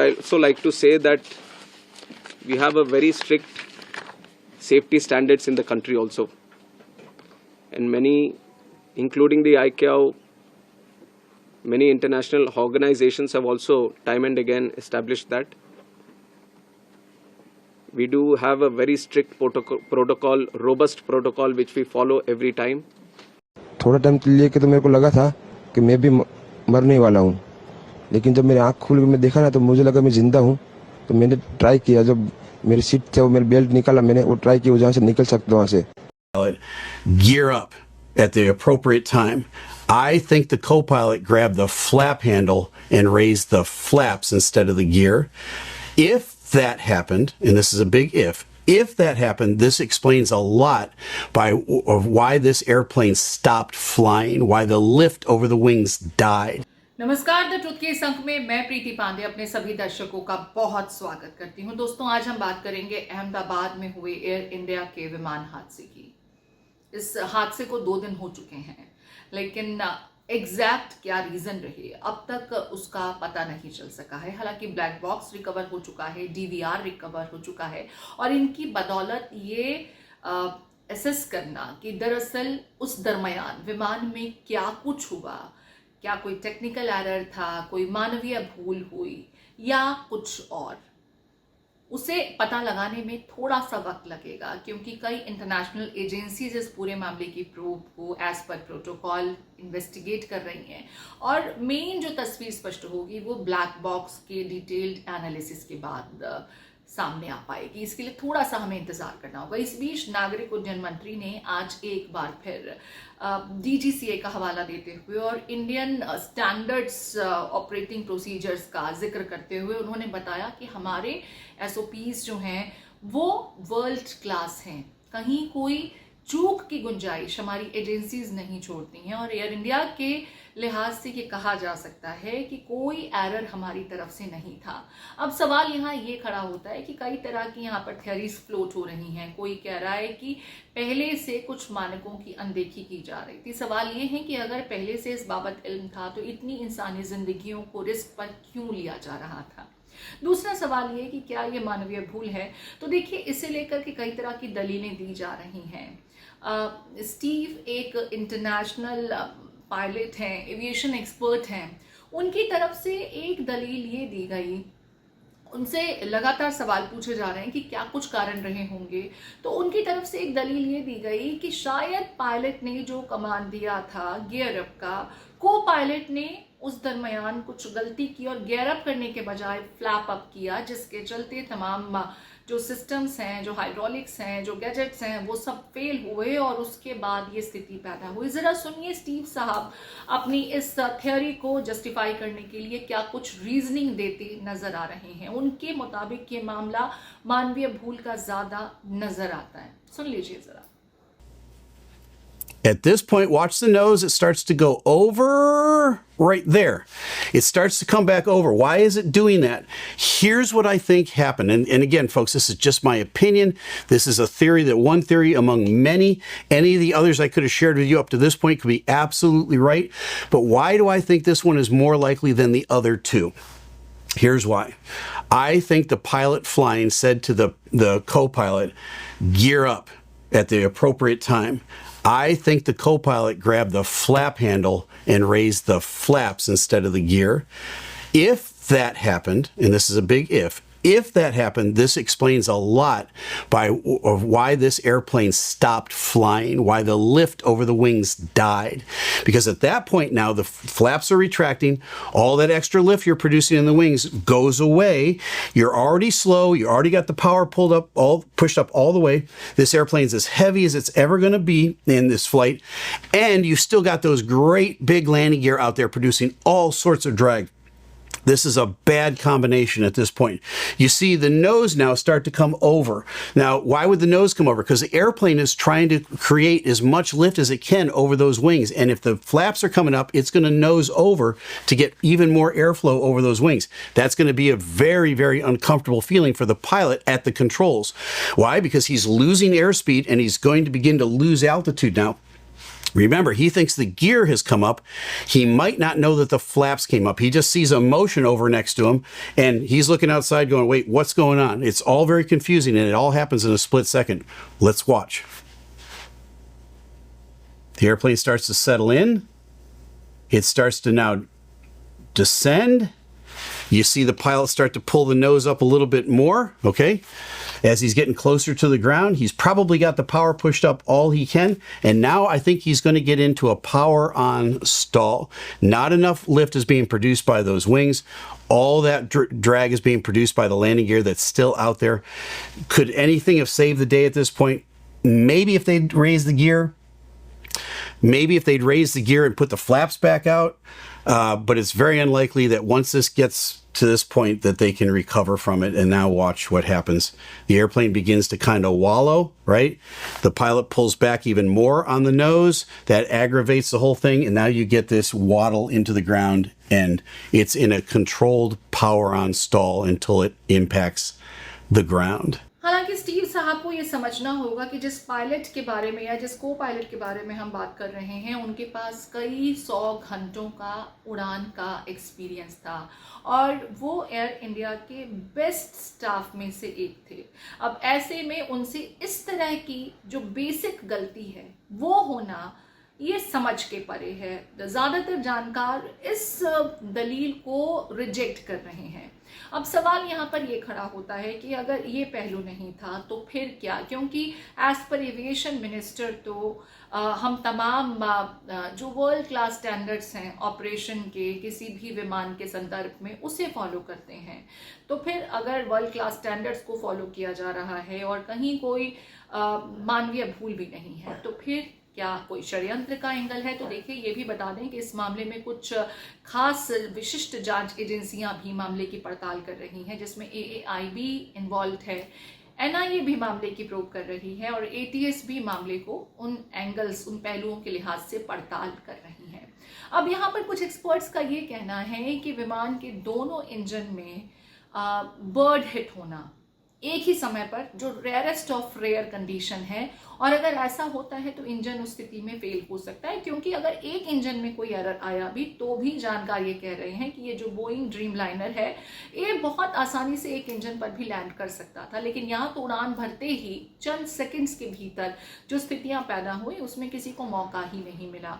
I also like to say that we have a very strict safety standards in the country also. And many, including the ICAO, many international organizations have also time and again established that. We do have a very strict protocol, robust protocol, which we follow every time. थोड़ा time लेके तो मेरे को लगा था कि मैं भी मरने वाला हूँ, लेकिन जब मेरी आँख खुल के मैं देखा ना तो मुझे लगा मैं जिंदा हूँ। तो मैंने ट्राई किया, जब मेरी सीट थे वो मेरी बेल्ट निकाला, मैंने वो ट्राई किया जहाँ से निकल सकता वहाँ से। Gear up at the appropriate time. I think the co-pilot grabbed the flap handle and raised the flaps instead of the gear. If that happened, and this is a big if that happened, this explains a lot of why this airplane stopped flying, why the lift over the wings died. नमस्कार, the truth के इस अंक में मैं प्रीति पांडे अपने सभी दर्शकों का बहुत स्वागत करती हूं। दोस्तों, आज हम बात करेंगे अहमदाबाद में हुए एयर इंडिया के विमान हादसे की। इस हादसे को 2 दिन हो चुके हैं, लेकिन एग्जैक्ट क्या रीजन रहे अब तक उसका पता नहीं चल सका है। हालांकि ब्लैक बॉक्स रिकवर हो चुका है, डीवीआर रिकवर हो चुका है और इनकी बदौलत ये एसेस करना कि दरअसल उस दरमियान विमान में क्या कुछ हुआ, क्या कोई टेक्निकल एरर था, कोई मानवीय भूल हुई या कुछ और, उसे पता लगाने में थोड़ा सा वक्त लगेगा, क्योंकि कई इंटरनेशनल एजेंसीज इस पूरे मामले की प्रूफ को एज पर प्रोटोकॉल इन्वेस्टिगेट कर रही हैं और मेन जो तस्वीर स्पष्ट होगी वो ब्लैक बॉक्स के डिटेल्ड एनालिसिस के बाद सामने आ पाएगी। इसके लिए थोड़ा सा हमें इंतजार करना होगा। इस बीच नागरिक उड्डयन मंत्री ने आज एक बार फिर DGCA का हवाला देते हुए और इंडियन स्टैंडर्ड्स ऑपरेटिंग प्रोसीजर्स का जिक्र करते हुए उन्होंने बताया कि हमारे SOPs जो हैं वो वर्ल्ड क्लास हैं, कहीं कोई चूक की गुंजाइश हमारी एजेंसीज नहीं छोड़ती हैं और एयर इंडिया के लिहाज से ये कहा जा सकता है कि कोई एरर हमारी तरफ से नहीं था। अब सवाल यहाँ ये खड़ा होता है कि कई तरह की यहाँ पर थ्योरीज फ्लोट हो रही हैं। कोई कह रहा है कि पहले से कुछ मानकों की अनदेखी की जा रही थी। सवाल ये है कि अगर पहले से इस बाबत इल्म था तो इतनी इंसानी जिंदगियों को रिस्क पर क्यों लिया जा रहा था। दूसरा सवाल ये कि क्या ये मानवीय भूल है। तो देखिए, इसे लेकर के कई तरह की दलीलें दी जा रही हैं। स्टीव एक इंटरनेशनल पायलट हैं, एविएशन एक्सपर्ट हैं, उनकी तरफ से एक दलील ये दी गई, उनसे लगातार सवाल पूछे जा रहे हैं कि क्या कुछ कारण रहे होंगे। तो उनकी तरफ से एक दलील ये दी गई कि शायद पायलट ने जो कमांड दिया था गियर अप का, को पायलट ने उस दरमियान कुछ गलती की और गियर अप करने के बजाय फ्लैप अप किया, जिसके चलते तमाम जो सिस्टम्स हैं, जो हाइड्रोलिक्स हैं, जो गैजेट्स हैं, वो सब फेल हुए और उसके बाद ये स्थिति पैदा हुई। जरा सुनिए स्टीव साहब अपनी इस थ्योरी को जस्टिफाई करने के लिए क्या कुछ रीजनिंग देते नजर आ रहे हैं। उनके मुताबिक ये मामला मानवीय भूल का ज्यादा नजर आता है। सुन लीजिए जरा। At this point, watch the nose. It starts to go over right there. It starts to come back over. Why is it doing that? Here's what I think happened. And again, folks, this is just my opinion. This is a theory, that one theory among many. Any of the others I could have shared with you up to this point could be absolutely right. But why do I think this one is more likely than the other two? Here's why. I think the pilot flying said to the co-pilot, gear up at the appropriate time. I think the co-pilot grabbed the flap handle and raised the flaps instead of the gear. If that happened, and this is a big if that happened, this explains a lot of why this airplane stopped flying, why the lift over the wings died. Because at that point now, the flaps are retracting, all that extra lift you're producing in the wings goes away. You're already slow, you already got the power pushed up all the way. This airplane's as heavy as it's ever going to be in this flight, and you still got those great big landing gear out there producing all sorts of drag. This is a bad combination at this point. You see the nose now start to come over. Now, why would the nose come over? Because the airplane is trying to create as much lift as it can over those wings. And if the flaps are coming up, it's going to nose over to get even more airflow over those wings. That's going to be a very, very uncomfortable feeling for the pilot at the controls. Why? Because he's losing airspeed and he's going to begin to lose altitude now. Remember, he thinks the gear has come up. He might not know that the flaps came up. He just sees a motion over next to him, and he's looking outside going, wait, what's going on? It's all very confusing, and it all happens in a split second. Let's watch. The airplane starts to settle in. It starts to now descend. You see the pilot start to pull the nose up a little bit more, okay? As he's getting closer to the ground, he's probably got the power pushed up all he can. And now I think he's going to get into a power on stall. Not enough lift is being produced by those wings. All that drag is being produced by the landing gear that's still out there. Could anything have saved the day at this point? Maybe if they'd raised the gear. Maybe if they'd raised the gear and put the flaps back out. But it's very unlikely that once this gets to this point that they can recover from it. And now watch what happens. The airplane begins to kind of wallow, right? The pilot pulls back even more on the nose. That aggravates the whole thing. And now you get this waddle into the ground, and it's in a controlled power on stall until it impacts the ground. हालांकि Steve साहब को ये समझना होगा कि जिस pilot के बारे में या जिस को पायलट के बारे में हम बात कर रहे हैं, उनके पास कई 100 घंटों का उड़ान का एक्सपीरियंस था और वो एयर इंडिया के बेस्ट स्टाफ में से एक थे। अब ऐसे में उनसे इस तरह की जो बेसिक गलती है वो होना ये समझ के परे है। ज़्यादातर जानकार इस दलील को रिजेक्ट कर रहे हैं। अब सवाल यहाँ पर ये खड़ा होता है कि अगर ये पहलू नहीं था तो फिर क्या, क्योंकि एज पर एविएशन मिनिस्टर तो हम तमाम जो वर्ल्ड क्लास स्टैंडर्ड्स हैं ऑपरेशन के किसी भी विमान के संदर्भ में उसे फॉलो करते हैं। तो फिर अगर वर्ल्ड क्लास स्टैंडर्ड्स को फॉलो किया जा रहा है और कहीं कोई मानवीय भूल भी नहीं है, तो फिर क्या कोई षड्यंत्र का एंगल है? तो देखिए, ये भी बता दें कि इस मामले में कुछ खास विशिष्ट जांच एजेंसियां भी मामले की पड़ताल कर रही हैं, जिसमें AAIB इन्वॉल्व है, NIA भी मामले की प्रोब कर रही है और ATS भी मामले को उन एंगल्स, उन पहलुओं के लिहाज से पड़ताल कर रही है। अब यहाँ पर कुछ एक्सपर्ट्स का ये कहना है कि विमान के दोनों इंजन में बर्ड हिट होना एक ही समय पर जो रेयरेस्ट ऑफ रेयर कंडीशन है, और अगर ऐसा होता है तो इंजन उस स्थिति में फेल हो सकता है, क्योंकि अगर एक इंजन में कोई एरर आया भी तो भी जानकार ये कह रहे हैं कि ये जो बोइंग ड्रीम लाइनर है ये बहुत आसानी से एक इंजन पर भी लैंड कर सकता था, लेकिन यहाँ तो उड़ान भरते ही चंद सेकंड्स के भीतर जो स्थितियां पैदा हुई उसमें किसी को मौका ही नहीं मिला।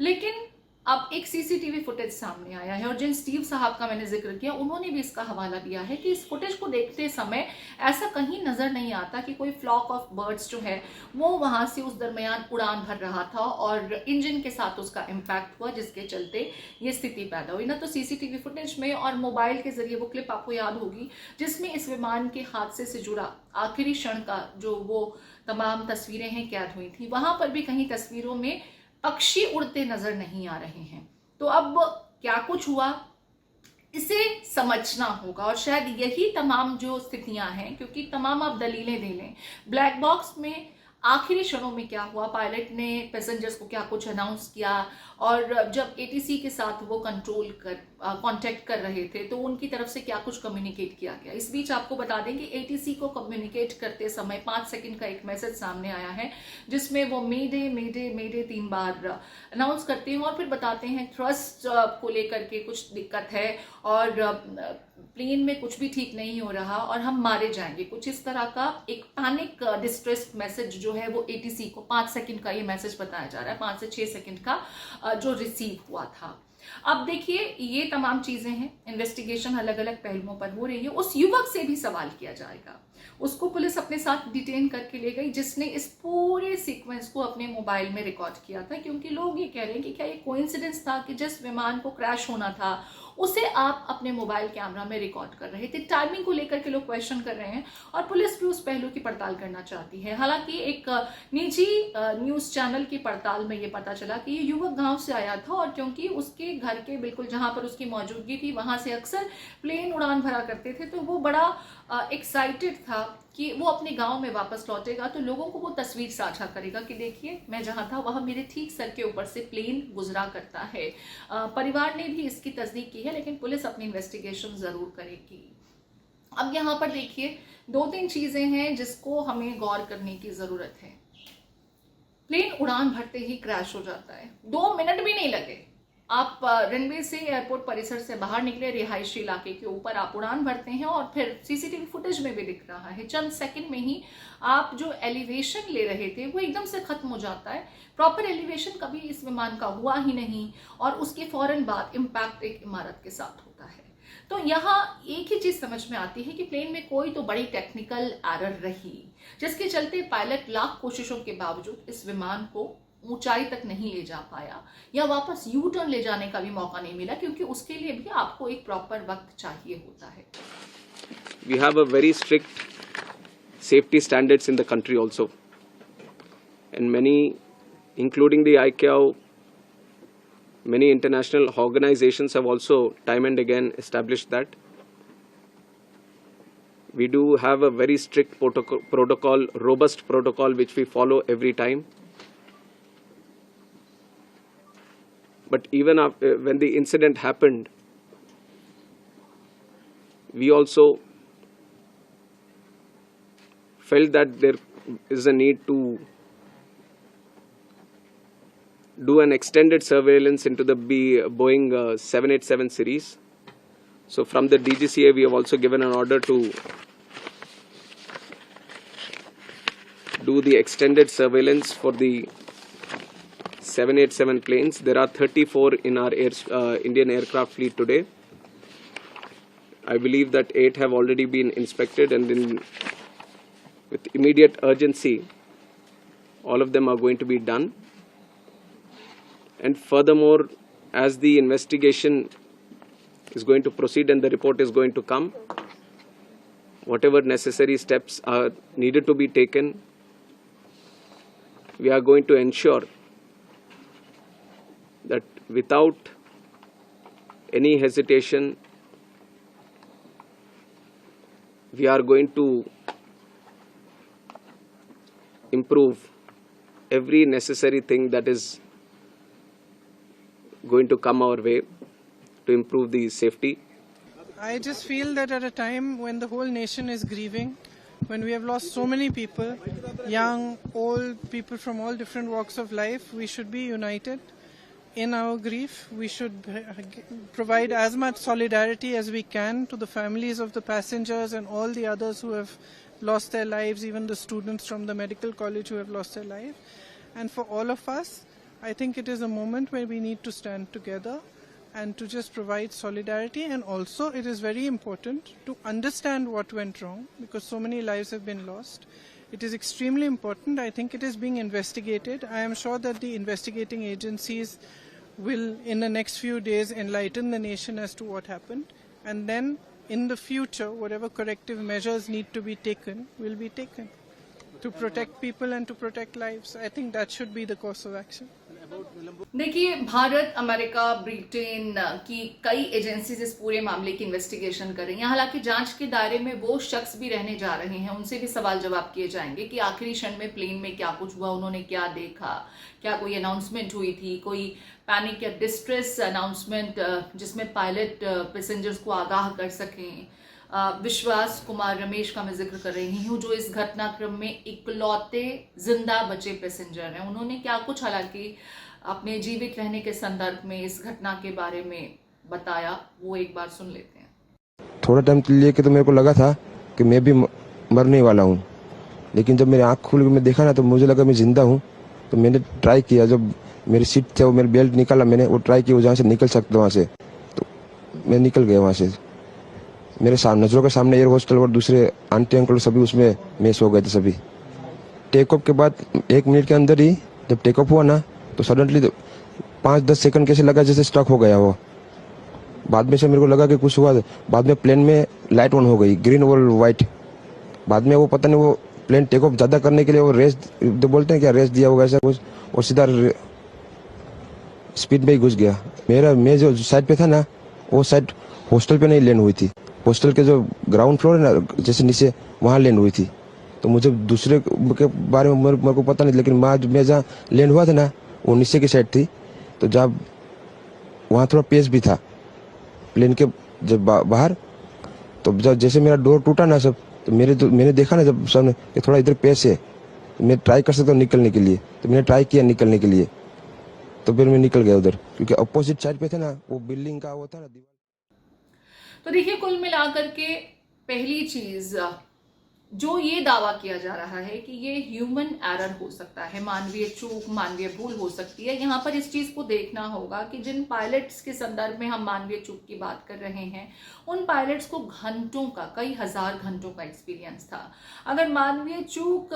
लेकिन अब एक सीसीटीवी फुटेज सामने आया है और जिन स्टीव साहब का मैंने जिक्र किया उन्होंने भी इसका हवाला दिया है कि इस फुटेज को देखते समय ऐसा कहीं नजर नहीं आता कि कोई फ्लॉक ऑफ बर्ड्स जो है वो वहां से उस दरमियान उड़ान भर रहा था और इंजन के साथ उसका इम्पैक्ट हुआ, जिसके चलते ये स्थिति पैदा हुई। ना तो सीसीटीवी फुटेज में और मोबाइल के जरिए वो क्लिप आपको याद होगी जिसमें इस विमान के हादसे से जुड़ा आखिरी क्षण का जो वो तमाम तस्वीरें हैं कैद हुई थी, वहां पर भी कहीं तस्वीरों में पक्षी उड़ते नजर नहीं आ रहे हैं। तो अब क्या कुछ हुआ इसे समझना होगा और शायद यही तमाम जो स्थितियां हैं, क्योंकि तमाम आप दलीलें दे लें, ब्लैक बॉक्स में आखिरी क्षणों में क्या हुआ, पायलट ने पैसेंजर्स को क्या कुछ अनाउंस किया और जब ATC के साथ वो कांटेक्ट कर रहे थे तो उनकी तरफ से क्या कुछ कम्युनिकेट किया गया। इस बीच आपको बता दें कि ATC को कम्युनिकेट करते समय 5 सेकंड का एक मैसेज सामने आया है जिसमें वो मेडे मेडे मेडे 3 बार अनाउंस करते हैं और फिर बताते हैं थ्रस्ट को लेकर के कुछ दिक्कत है और प्लेन में कुछ भी ठीक नहीं हो रहा और हम मारे जाएंगे। कुछ इस तरह का एक पैनिक डिस्ट्रेस मैसेज जो है वो ATC को 5 सेकंड का ये मैसेज बताया जा रहा है, 5 से 6 सेकंड का जो रिसीव हुआ था। अब देखिए, ये तमाम चीजें हैं, इन्वेस्टिगेशन अलग अलग पहलुओं पर हो रही है। उस युवक से भी सवाल किया जाएगा, उसको पुलिस अपने साथ डिटेन करके ले गई जिसने इस पूरे सीक्वेंस को अपने मोबाइल में रिकॉर्ड किया था, क्योंकि लोग ये कह रहे हैं कि क्या ये कोइंसिडेंस था कि जिस विमान को क्रैश होना था उसे आप अपने मोबाइल कैमरा में रिकॉर्ड कर रहे थे। टाइमिंग को लेकर के लोग क्वेश्चन कर रहे हैं और पुलिस भी उस पहलू की पड़ताल करना चाहती है। हालांकि एक निजी न्यूज चैनल की पड़ताल में ये पता चला कि ये युवक गांव से आया था और क्योंकि उसके घर के बिल्कुल जहां पर उसकी मौजूदगी थी वहां से अक्सर प्लेन उड़ान भरा करते थे, तो वो बड़ा एक्साइटेड था कि वो अपने गांव में वापस लौटेगा तो लोगों को वो तस्वीर साझा करेगा कि देखिए मैं जहां था वहां मेरे ठीक सर के ऊपर से प्लेन गुजरा करता है। परिवार ने भी इसकी तस्दीक की है, लेकिन पुलिस अपनी इन्वेस्टिगेशन जरूर करेगी। अब यहाँ पर देखिए 2-3 चीजें हैं जिसको हमें गौर करने की जरूरत है। प्लेन उड़ान भरते ही क्रैश हो जाता है, 2 मिनट भी नहीं लगे। आप रनवे से एयरपोर्ट परिसर से बाहर निकले, रिहायशी इलाके के ऊपर आप उड़ान भरते हैं और फिर सीसीटीवी फुटेज में भी दिख रहा है, चंद सेकंड में ही आप जो एलिवेशन ले रहे थे वो एकदम से खत्म हो जाता है। प्रॉपर एलिवेशन कभी इस विमान का हुआ ही नहीं और उसके फौरन बाद इम्पैक्ट एक इमारत के साथ होता है। तो यहाँ एक ही चीज समझ में आती है कि प्लेन में कोई तो बड़ी टेक्निकल एरर रही, जिसके चलते पायलट लाख कोशिशों के बावजूद इस विमान को ऊंचाई तक नहीं ले जा पाया या वापस यू टर्न ले जाने का भी मौका नहीं मिला, क्योंकि उसके लिए भी आपको एक प्रॉपर वक्त चाहिए होता है। We have a very strict safety standards in the country also, and many, including the ICAO, many international organizations have also time and again established that. We do have a very strict protocol, robust protocol, which we follow every time. But even after, when the incident happened, we also felt that there is a need to do an extended surveillance into the Boeing 787 series. So from the DGCA, we have also given an order to do the extended surveillance for the 787 planes. There are 34 in our Indian aircraft fleet today. I believe that 8 have already been inspected, and with immediate urgency, all of them are going to be done. And furthermore, as the investigation is going to proceed and the report is going to come, whatever necessary steps are needed to be taken, we are going to ensure that without any hesitation, we are going to improve every necessary thing that is going to come our way to improve the safety. I just feel that at a time when the whole nation is grieving, when we have lost so many people, young, old, people from all different walks of life, we should be united in our grief. We should provide as much solidarity as we can to the families of the passengers and all the others who have lost their lives, even the students from the medical college who have lost their life. And for all of us, I think it is a moment where we need to stand together and to just provide solidarity. And also it is very important to understand what went wrong, because so many lives have been lost. It is extremely important. I think it is being investigated. I am sure that the investigating agencies will in the next few days enlighten the nation as to what happened, and then in the future whatever corrective measures need to be taken will be taken to protect people and to protect lives. I think that should be the course of action. देखिए, Bharat, America, Britain की कई agencies इस पूरे मामले की investigation कर रही हैं। हालांकि जांच के दायरे में वो शख्स भी रहने जा रहे हैं, उनसे भी सवाल जवाब किए जाएंगे कि आखिरी क्षण में प्लेन में क्या कुछ हुआ, उन्होंने क्या देखा, क्या कोई अनाउंसमेंट हुई थी, कोई पैनिक या डिस्ट्रेस अनाउंसमेंट जिसमें पायलट पैसेंजर्स को आगाह कर सकें। विश्वास कुमार रमेश का मैं जिक्र कर रही हूँ, जो इस घटनाक्रम में इकलौते जिंदा बचे पैसेंजर हैं। उन्होंने क्या कुछ हालांकि अपने जीवित रहने के संदर्भ में इस घटना के बारे में बताया, वो एक बार सुन लेते हैं। थोड़ा टाइम के लिए तो मेरे को लगा था कि मैं भी मरने वाला हूँ, लेकिन जब मेरी आँख खुल के मैं देखा ना तो मुझे लगा मैं जिंदा हूँ। तो मैंने ट्राई किया, जब मेरी सीट थे वो मेरी बेल्ट निकाला, मैंने वो ट्राई किया जहाँ से निकल सकता वहाँ से, तो मैं निकल गया वहाँ से। मेरे नजरों के सामने एयर होस्टल और दूसरे आंटी अंकल सभी उसमें मैच हो गए थे सभी। टेक ऑफ के बाद 1 मिनट के अंदर ही जब टेक ऑफ हुआ ना तो सडनली 5-10 सेकंड कैसे लगा जैसे स्ट्रक हो गया वो। बाद में से मेरे को लगा कि कुछ हुआ। बाद में प्लेन में लाइट ऑन हो गई, ग्रीन और व्हाइट। बाद में वो पता नहीं वो प्लेन टेक ऑफ ज्यादा करने के लिए वो रेस बोलते हैं क्या, रेस दिया होगा ऐसा कुछ, और सीधा स्पीड में ही घुस गया। मैं जो साइड पे था ना वो साइड हॉस्टल पे नहीं लैंड हुई थी, हॉस्टल के जो ग्राउंड फ्लोर है ना जैसे नीचे वहाँ लैंड हुई थी। तो मुझे दूसरे के बारे में मेरे को पता नहीं, लेकिन मैं जहाँ लैंड हुआ था ना वो नीचे की साइड थी। तो जब वहाँ थोड़ा पेस भी था प्लेन के जब बाहर, तो जब जैसे मेरा डोर टूटा ना सब, तो मैंने देखा ना जब सामने थोड़ा इधर पेस है, तो मैं ट्राई कर सकता हूँ निकलने के लिए, तो मैंने ट्राई किया निकलने के लिए, तो फिर मैं निकल गया उधर, क्योंकि अपोजिट साइड पे थे ना, वो बिल्डिंग का वो था ना दीवार। तो देखिए, कुल मिलाकर के पहली चीज जो ये दावा किया जा रहा है कि ये ह्यूमन एरर हो सकता है, मानवीय चूक, मानवीय भूल हो सकती है। यहाँ पर इस चीज को देखना होगा कि जिन पायलट्स के संदर्भ में हम मानवीय चूक की बात कर रहे हैं, उन पायलट्स को घंटों का, कई हजार घंटों का एक्सपीरियंस था। अगर मानवीय चूक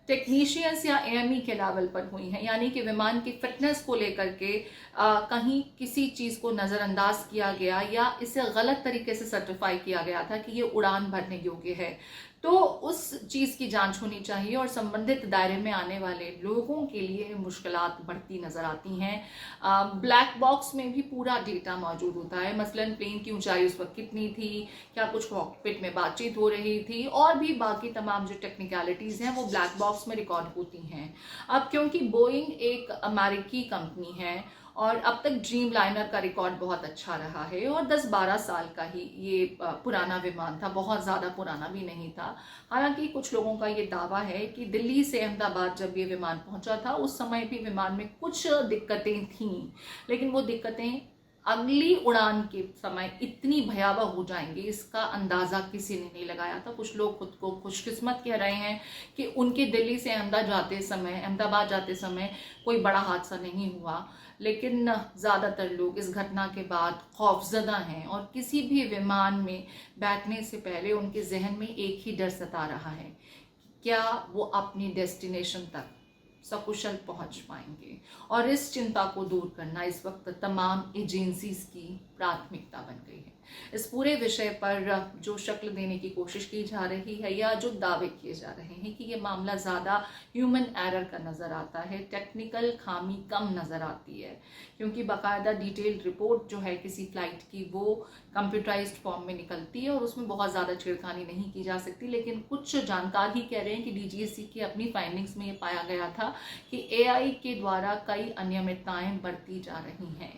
टेक्नीशियंस या एएमई के लेवल पर हुई है, यानी कि विमान की फिटनेस को लेकर के कहीं किसी चीज को नजरअंदाज किया गया या इसे गलत तरीके से सर्टिफाई किया गया था कि ये उड़ान भरने योग्य है, तो उस चीज की जांच होनी चाहिए और संबंधित दायरे में आने वाले लोगों के लिए मुश्किलात बढ़ती नजर आती हैं। ब्लैक बॉक्स में भी पूरा डेटा मौजूद होता है, मसलन प्लेन की ऊंचाई उस वक्त कितनी थी, क्या कुछ कॉकपिट में बातचीत हो रही थी, और भी बाकी तमाम जो टेक्निकलिटीज हैं वो ब्लैक बॉक्स में रिकॉर्ड होती हैं। अब क्योंकि बोइंग एक अमेरिकी कंपनी है और अब तक ड्रीम लाइनर का रिकॉर्ड बहुत अच्छा रहा है और 10-12 साल का ही ये पुराना विमान था, बहुत ज़्यादा पुराना भी नहीं था। हालांकि कुछ लोगों का ये दावा है कि दिल्ली से अहमदाबाद जब ये विमान पहुंचा था उस समय भी विमान में कुछ दिक्कतें थीं, लेकिन वो दिक्कतें अगली उड़ान के समय इतनी भयावह हो जाएंगी इसका अंदाजा किसी ने नहीं लगाया था। कुछ लोग खुद को खुशकिस्मत कह रहे हैं कि उनके दिल्ली से अहमदाबाद जाते समय कोई बड़ा हादसा नहीं हुआ, लेकिन ज़्यादातर लोग इस घटना के बाद खौफजदा हैं और किसी भी विमान में बैठने से पहले उनके जहन में एक ही डर सता रहा है, क्या वो अपनी डेस्टिनेशन तक सकुशल पहुंच पाएंगे। और इस चिंता को दूर करना इस वक्त तमाम एजेंसीज की प्राथमिकता बन गई है। इस पूरे विषय पर जो शक्ल देने की कोशिश की जा रही है या जो दावे किए जा रहे हैं कि ये मामला ज़्यादा ह्यूमन एरर का नज़र आता है, टेक्निकल खामी कम नज़र आती है, क्योंकि बाकायदा डिटेल्ड रिपोर्ट जो है किसी फ्लाइट की वो कंप्यूटराइज्ड फॉर्म में निकलती है और उसमें बहुत ज़्यादा छेड़खानी नहीं की जा सकती। लेकिन कुछ जानकार ही कह रहे हैं कि डीजीएससी की अपनी फाइंडिंग्स में ये पाया गया था कि एआई के द्वारा कई अनियमितताएं बरती जा रही हैं।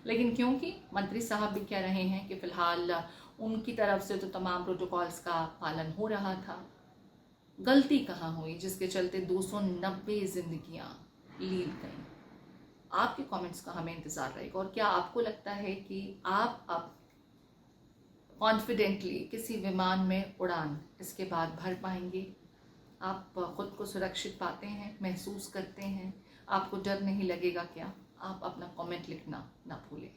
लेकिन क्योंकि मंत्री साहब भी कह रहे हैं कि फिलहाल उनकी तरफ से तो तमाम प्रोटोकॉल्स का पालन हो रहा था, गलती कहाँ हुई जिसके चलते 290 जिंदगियां लील गईं। आपके कमेंट्स का हमें इंतजार रहेगा और क्या आपको लगता है कि आप अब कॉन्फिडेंटली किसी विमान में उड़ान इसके बाद भर पाएंगे? आप खुद को सुरक्षित पाते हैं, महसूस करते हैं, आपको डर नहीं लगेगा क्या? आप अपना कमेंट लिखना ना भूलें।